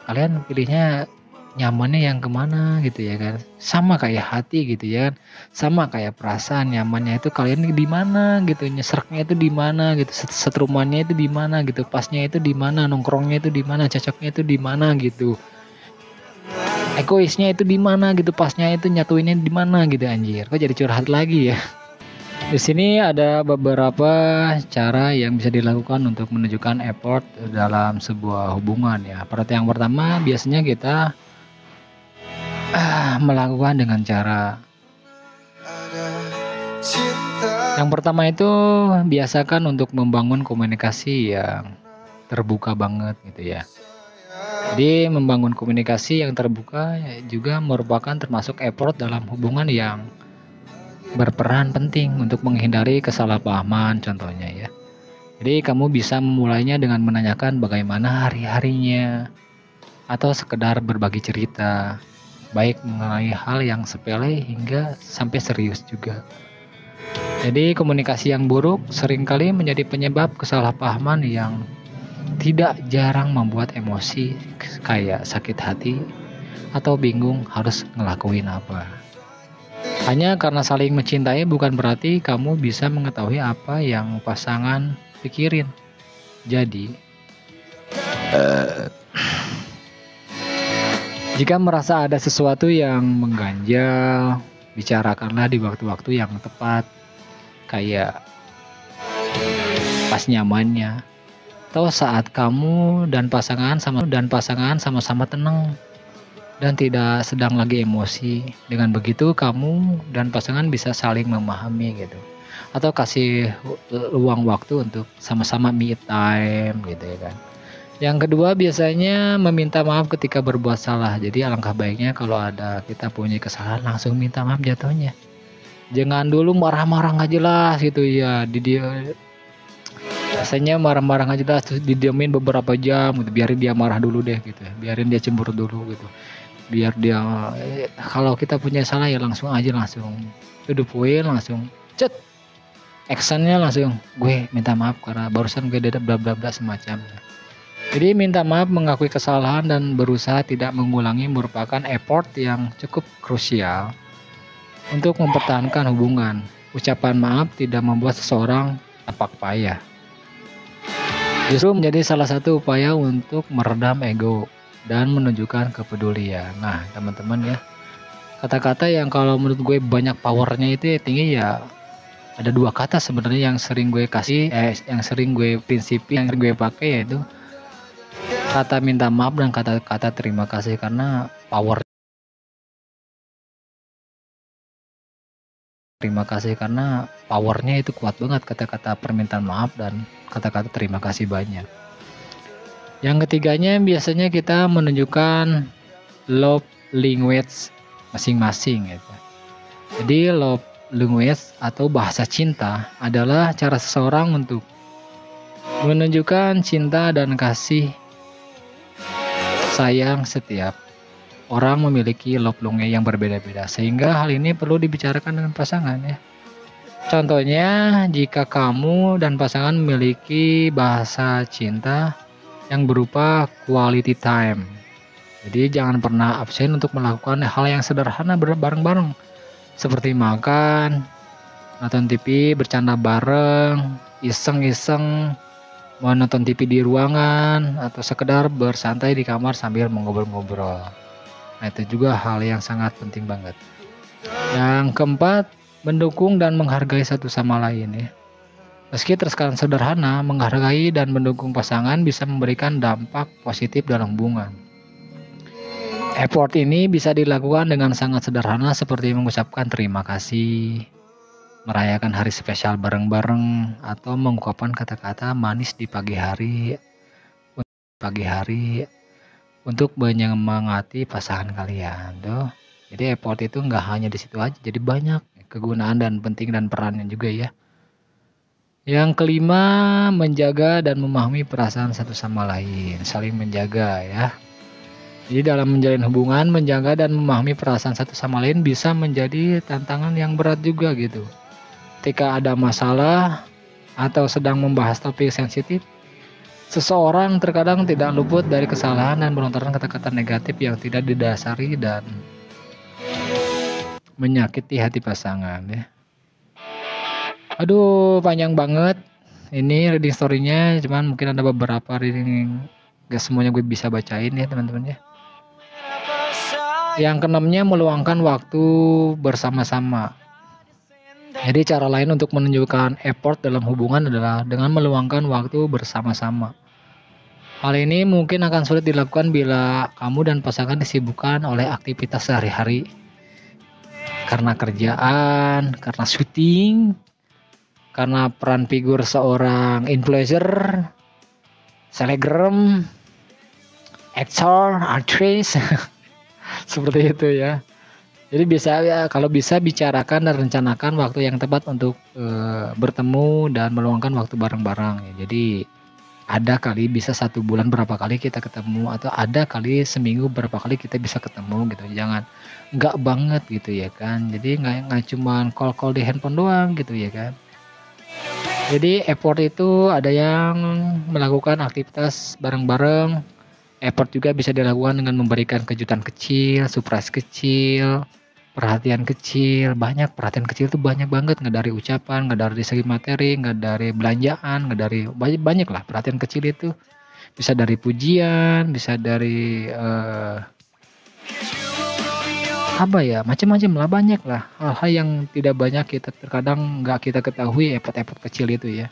kalian pilihnya nyamannya yang kemana gitu ya kan, sama kayak hati gitu ya kan, sama kayak perasaan, nyamannya itu kalian di mana gitu, nyesreknya itu di mana gitu, setrumannya itu di mana gitu, pasnya itu di mana, nongkrongnya itu di mana, cocoknya itu di mana gitu, egoisnya itu di mana gitu, pasnya itu nyatuinnya di mana gitu. Anjir, kok jadi curhat lagi ya. Di sini ada beberapa cara yang bisa dilakukan untuk menunjukkan effort dalam sebuah hubungan ya. Yang pertama biasanya kita melakukan dengan cara yang pertama itu biasakan untuk membangun komunikasi yang terbuka banget gitu ya. Jadi membangun komunikasi yang terbuka juga merupakan termasuk effort dalam hubungan yang berperan penting untuk menghindari kesalahpahaman contohnya ya. Jadi kamu bisa memulainya dengan menanyakan bagaimana hari-harinya atau sekedar berbagi cerita, baik mengenai hal yang sepele hingga sampai serius juga. Jadi komunikasi yang buruk seringkali menjadi penyebab kesalahpahaman yang tidak jarang membuat emosi kayak sakit hati atau bingung harus ngelakuin apa. Hanya karena saling mencintai bukan berarti kamu bisa mengetahui apa yang pasangan pikirin. Jadi, jika merasa ada sesuatu yang mengganjal, bicarakanlah di waktu-waktu yang tepat, kayak pas nyamannya, atau saat kamu dan pasangan sama-sama tenang dan tidak sedang lagi emosi. Dengan begitu kamu dan pasangan bisa saling memahami gitu. Atau kasih luang waktu untuk sama-sama me time gitu ya kan. Yang kedua biasanya meminta maaf ketika berbuat salah. Jadi alangkah baiknya kalau ada kita punya kesalahan langsung minta maaf jatuhnya. Jangan dulu marah-marah nggak jelas gitu ya. Biasanya marah-marah nggak jelas terus didiamin beberapa jam gitu. Biarin dia marah dulu deh gitu. Biarin dia cemburu dulu gitu. Biar dia kalau kita punya salah ya langsung to the point, langsung cet actionnya langsung gue minta maaf karena barusan gue dapat bla bla bla semacamnya. Jadi minta maaf, mengakui kesalahan dan berusaha tidak mengulangi merupakan effort yang cukup krusial untuk mempertahankan hubungan. Ucapan maaf tidak membuat seseorang tampak payah, justru menjadi salah satu upaya untuk meredam ego dan menunjukkan kepedulian. Nah teman-teman ya, kata-kata yang kalau menurut gue banyak powernya itu ya tinggi ya, ada dua kata sebenarnya yang sering gue kasih, yang sering gue prinsipin, yang gue pakai, yaitu kata minta maaf dan kata-kata terima kasih. Karena powernya itu kuat banget, kata-kata permintaan maaf dan kata-kata terima kasih banyak. Yang ketiganya biasanya kita menunjukkan love language masing-masing gitu. Jadi love language atau bahasa cinta adalah cara seseorang untuk menunjukkan cinta dan kasih sayang. Setiap orang memiliki love language yang berbeda-beda, sehingga hal ini perlu dibicarakan dengan pasangan ya. Contohnya, jika kamu dan pasangan memiliki bahasa cinta yang berupa quality time, jadi jangan pernah absen untuk melakukan hal yang sederhana bareng-bareng, seperti makan, nonton TV, bercanda bareng, iseng-iseng menonton TV di ruangan, atau sekedar bersantai di kamar sambil mengobrol-ngobrol. Nah itu juga hal yang sangat penting banget. Yang keempat, mendukung dan menghargai satu sama lain ya. Meski terkesan sederhana, menghargai dan mendukung pasangan bisa memberikan dampak positif dalam hubungan. Effort ini bisa dilakukan dengan sangat sederhana seperti mengucapkan terima kasih, merayakan hari spesial bareng-bareng, atau mengungkapkan kata-kata manis di pagi hari untuk menyemangati pasangan kalian tuh. Jadi effort itu nggak hanya di situ aja, jadi banyak kegunaan dan penting dan perannya juga ya. Yang kelima, menjaga dan memahami perasaan satu sama lain, saling menjaga ya. Jadi dalam menjalin hubungan, menjaga dan memahami perasaan satu sama lain bisa menjadi tantangan yang berat juga gitu. Ketika ada masalah atau sedang membahas topik sensitif, Seseorang terkadang tidak luput dari kesalahan dan melontarkan kata-kata negatif yang tidak didasari dan menyakiti hati pasangan ya. Aduh, panjang banget. Ini reading story-nya, cuman mungkin ada beberapa reading gak semuanya gue bisa bacain ya teman-teman ya. Yang keenamnya, meluangkan waktu bersama-sama. Jadi cara lain untuk menunjukkan effort dalam hubungan adalah dengan meluangkan waktu bersama-sama. Hal ini mungkin akan sulit dilakukan bila kamu dan pasangan disibukkan oleh aktivitas sehari-hari. Karena kerjaan, karena syuting, karena peran figur seorang influencer, selebgram, aktor, aktris, seperti itu ya. Jadi bisa ya, kalau bisa bicarakan dan rencanakan waktu yang tepat untuk bertemu dan meluangkan waktu bareng-bareng. Ya. Jadi ada kali bisa 1 bulan berapa kali kita ketemu, atau ada kali seminggu berapa kali kita bisa ketemu gitu. Jangan nggak banget gitu ya kan. Jadi nggak cuman call di handphone doang gitu ya kan. Jadi effort itu ada yang melakukan aktivitas bareng-bareng. Effort juga bisa dilakukan dengan memberikan kejutan kecil, surprise kecil, perhatian kecil. Banyak perhatian kecil tuh banyak banget, nggak dari ucapan, nggak dari segi materi, nggak dari belanjaan, nggak dari banyak lah perhatian kecil itu. Bisa dari pujian, bisa dari apa ya, macam-macam lah, banyak lah hal-hal yang tidak banyak kita terkadang nggak kita ketahui effort-effort kecil itu ya.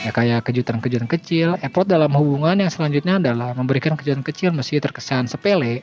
Ya kayak kejutan-kejutan kecil. Effort dalam hubungan yang selanjutnya adalah memberikan kejutan kecil meski terkesan sepele.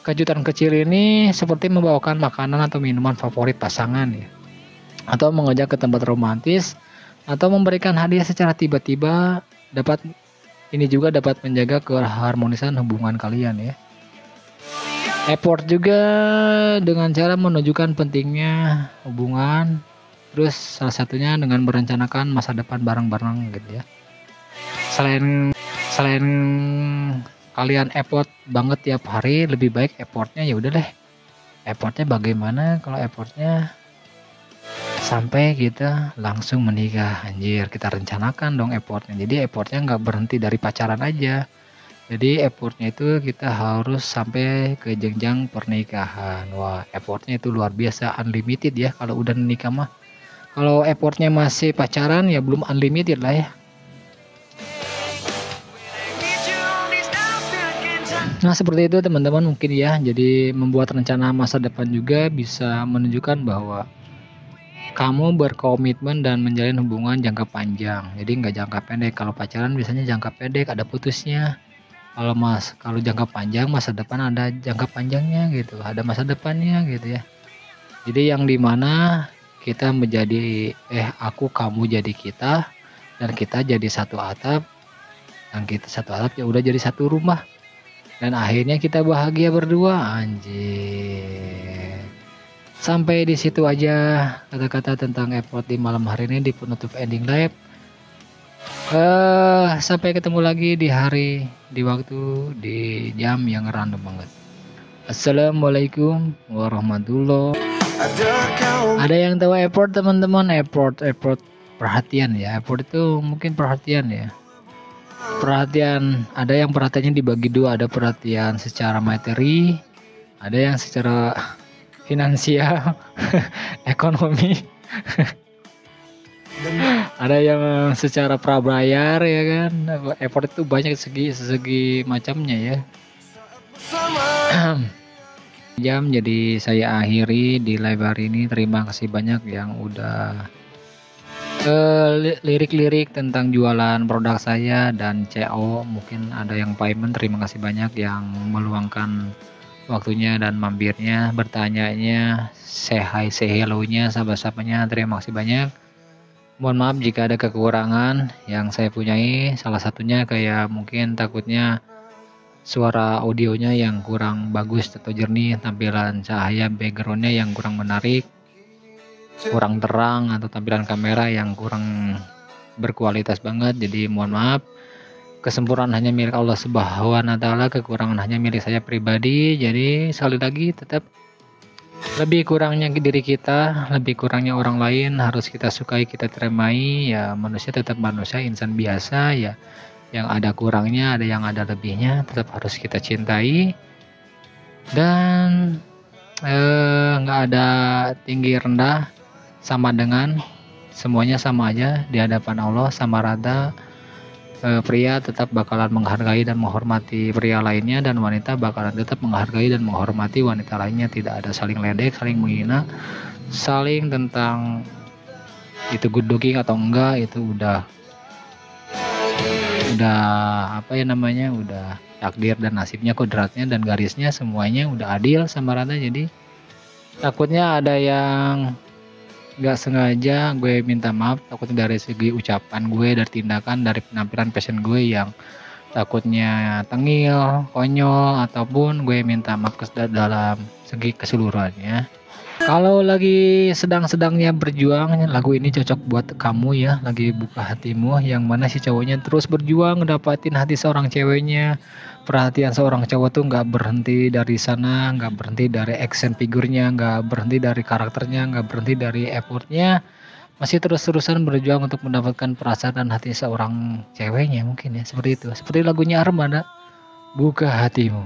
Kejutan kecil ini seperti membawakan makanan atau minuman favorit pasangan ya, atau mengajak ke tempat romantis, atau memberikan hadiah secara tiba-tiba. Ini juga dapat menjaga keharmonisan hubungan kalian ya. Effort juga dengan cara menunjukkan pentingnya hubungan. Terus salah satunya dengan merencanakan masa depan bareng-bareng gitu ya. Selain kalian effort banget tiap hari, lebih baik effortnya ya udah deh. Effortnya bagaimana kalau effortnya sampai kita langsung menikah, anjir, kita rencanakan dong effortnya. Jadi effortnya nggak berhenti dari pacaran aja. Jadi effortnya itu kita harus sampai ke jenjang pernikahan. Wah, effortnya itu luar biasa, unlimited ya kalau udah nikah mah. Kalau effortnya masih pacaran ya belum unlimited lah ya. Nah seperti itu teman-teman mungkin ya. Jadi membuat rencana masa depan juga bisa menunjukkan bahwa kamu berkomitmen dan menjalin hubungan jangka panjang. Jadi nggak jangka pendek. Kalau pacaran biasanya jangka pendek, ada putusnya. Kalau jangka panjang, masa depan ada jangka panjangnya gitu, ada masa depannya gitu ya. Jadi yang dimana kita menjadi aku kamu jadi kita, dan kita jadi satu atap, dan kita satu atap ya udah jadi satu rumah, dan akhirnya kita bahagia berdua, anjir. Sampai di situ aja kata-kata tentang effort di malam hari ini di penutup ending live. Sampai ketemu lagi di hari, di waktu, di jam yang random banget. Assalamualaikum warahmatullahi. Ada yang tahu effort teman-teman? Effort perhatian ya. Effort itu mungkin perhatian ya. Perhatian, ada yang perhatiannya dibagi dua, ada perhatian secara materi, ada yang secara finansial, ekonomi. Ada yang secara prabayar ya kan. Effort itu banyak segi macamnya ya. Jam, jadi saya akhiri di live hari ini. Terima kasih banyak yang udah lirik-lirik tentang jualan produk saya dan CO. Mungkin ada yang payment, terima kasih banyak yang meluangkan waktunya dan mampirnya, bertanyanya, say hi, say hello-nya, sahabat-sahabatnya. Terima kasih banyak. Mohon maaf jika ada kekurangan yang saya punyai. Salah satunya kayak mungkin takutnya suara audionya yang kurang bagus atau jernih, tampilan cahaya backgroundnya yang kurang menarik, kurang terang, atau tampilan kamera yang kurang berkualitas banget. Jadi mohon maaf. Kesempurnaan hanya milik Allah Subhanahu wa Ta'ala, kekurangan hanya milik saya pribadi. Jadi sekali lagi tetap lebih kurangnya diri kita, lebih kurangnya orang lain harus kita sukai, kita terimai ya. Manusia tetap manusia, insan biasa ya. yang ada kurangnya, ada yang ada lebihnya, tetap harus kita cintai. Dan nggak ada tinggi rendah, sama dengan semuanya sama aja di hadapan Allah, sama rata. Pria tetap bakalan menghargai dan menghormati pria lainnya, dan wanita bakalan tetap menghargai dan menghormati wanita lainnya. Tidak ada saling ledek, saling menghina, saling tentang itu good looking atau enggak, itu udah apa ya namanya, udah takdir dan nasibnya, kodratnya dan garisnya, semuanya udah adil sama rata. Jadi takutnya ada yang nggak sengaja, gue minta maaf, takutnya dari segi ucapan gue, dari tindakan, dari penampilan fashion gue yang takutnya tengil, konyol, ataupun gue minta maaf dalam segi keseluruhannya. Kalau lagi sedang-sedangnya berjuang, lagu ini cocok buat kamu ya, lagi buka hatimu, yang mana si cowoknya terus berjuang ngedapatin hati seorang ceweknya. Perhatian seorang cowok tuh nggak berhenti dari sana, nggak berhenti dari action figurnya, nggak berhenti dari karakternya, nggak berhenti dari effortnya, masih terus-terusan berjuang untuk mendapatkan perasaan dan hati seorang ceweknya, mungkin ya, seperti itu. Seperti lagunya Armada, Buka Hatimu.